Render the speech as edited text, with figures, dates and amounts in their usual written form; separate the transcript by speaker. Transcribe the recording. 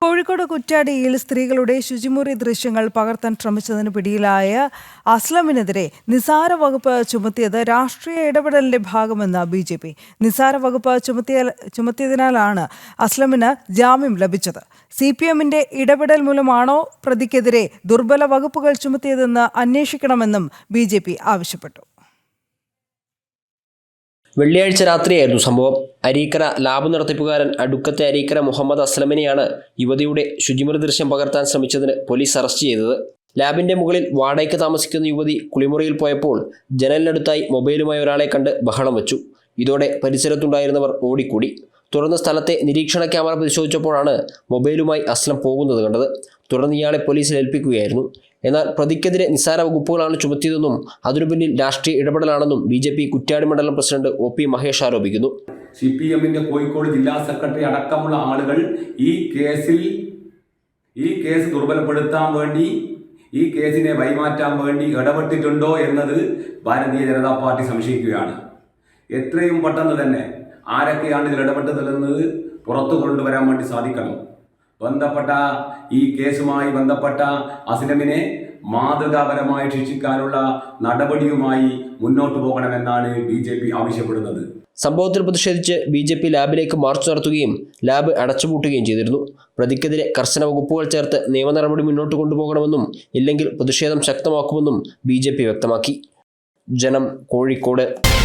Speaker 1: കോഴിക്കോട് കുറ്റ്യാടിയിൽ സ്ത്രീകളുടെ ശുചിമുറി ദൃശ്യങ്ങൾ പകർത്താൻ ശ്രമിച്ചതിന് പിടിയിലായ അസ്ലമിനെതിരെ നിസാര വകുപ്പ് ചുമത്തിയത് രാഷ്ട്രീയ ഇടപെടലിന്റെ ഭാഗമെന്ന് ബിജെപി. നിസാര വകുപ്പ് ചുമത്തിയതിനാലാണ് അസ്ലമിന് ജാമ്യം ലഭിച്ചത്. സിപിഎമ്മിന്റെ ഇടപെടൽ മൂലമാണോ പ്രതിക്കെതിരെ ദുർബല വകുപ്പുകൾ ചുമത്തിയതെന്ന് അന്വേഷിക്കണമെന്നും ബിജെപി ആവശ്യപ്പെട്ടു.
Speaker 2: വെള്ളിയാഴ്ച രാത്രിയായിരുന്നു സംഭവം. അരീക്കര ലാബ് നടത്തിപ്പുകാരൻ അടുക്കത്തെ അരീക്കര മുഹമ്മദ് അസ്ലമിനെയാണ് യുവതിയുടെ ശുചിമുറി ദൃശ്യം പകർത്താൻ ശ്രമിച്ചതിന് പോലീസ് അറസ്റ്റ് ചെയ്തത്. ലാബിന്റെ മുകളിൽ വാടകയ്ക്ക് താമസിക്കുന്ന യുവതി കുളിമുറിയിൽ പോയപ്പോൾ ജനലിനടുത്തായി മൊബൈലുമായി ഒരാളെ കണ്ട് ബഹളം വെച്ചു. ഇതോടെ പരിസരത്തുണ്ടായിരുന്നവർ ഓടിക്കൂടി. തുടർന്ന് സ്ഥലത്തെ നിരീക്ഷണ ക്യാമറ പരിശോധിച്ചപ്പോഴാണ് മൊബൈലുമായി അസ്ലം പോകുന്നത് കണ്ടത്. തുടർന്ന് ഇയാളെ പോലീസിൽ ഏൽപ്പിക്കുകയായിരുന്നു. എന്നാൽ പ്രതിക്കെതിരെ നിസ്സാര വകുപ്പുകളാണ് ചുമത്തിയതെന്നും അതിനു പിന്നിൽ രാഷ്ട്രീയ ഇടപെടലാണെന്നും ബിജെപി കുറ്റ്യാടി മണ്ഡലം പ്രസിഡന്റ് ഒ.പി. മഹേഷ് ആരോപിക്കുന്നു.
Speaker 3: സിപിഎമ്മിന്റെ കോഴിക്കോട് ജില്ലാ സെക്രട്ടറി അടക്കമുള്ള ആളുകൾ ഈ കേസ് ദുർബലപ്പെടുത്താൻ വേണ്ടി, ഈ കേസിനെ വഴിമാറ്റാൻ വേണ്ടി ഇടപെട്ടിട്ടുണ്ടോ എന്നത് ഭാരതീയ ജനതാ പാർട്ടി സംശയിക്കുകയാണ്. എത്രയും പെട്ടെന്ന് തന്നെ ആരൊക്കെയാണ് ഇതിൽ ഇടപെട്ടതെന്നത് പുറത്തു കൊണ്ടുവരാൻ വേണ്ടി സാധിക്കണം. ഈ കേസുമായി ബന്ധപ്പെട്ട അസ്ലമിനെ മാതൃകാപരമായി ശിക്ഷിക്കാനുള്ള നടപടിയുമായി മുന്നോട്ട് പോകണമെന്നാണ് ബിജെപി ആവശ്യപ്പെടുന്നത്.
Speaker 2: സംഭവത്തിൽ പ്രതിഷേധിച്ച് ബിജെപി ലാബിലേക്ക് മാർച്ച് നടത്തുകയും ലാബ് അടച്ചുപൂട്ടുകയും ചെയ്തിരുന്നു. പ്രതിക്കെതിരെ കർശന വകുപ്പുകൾ ചേർത്ത് നിയമ നടപടി മുന്നോട്ട് കൊണ്ടുപോകണമെന്നും ഇല്ലെങ്കിൽ പ്രതിഷേധം ശക്തമാക്കുമെന്നും ബിജെപി വ്യക്തമാക്കി. ജനം, കോഴിക്കോട്.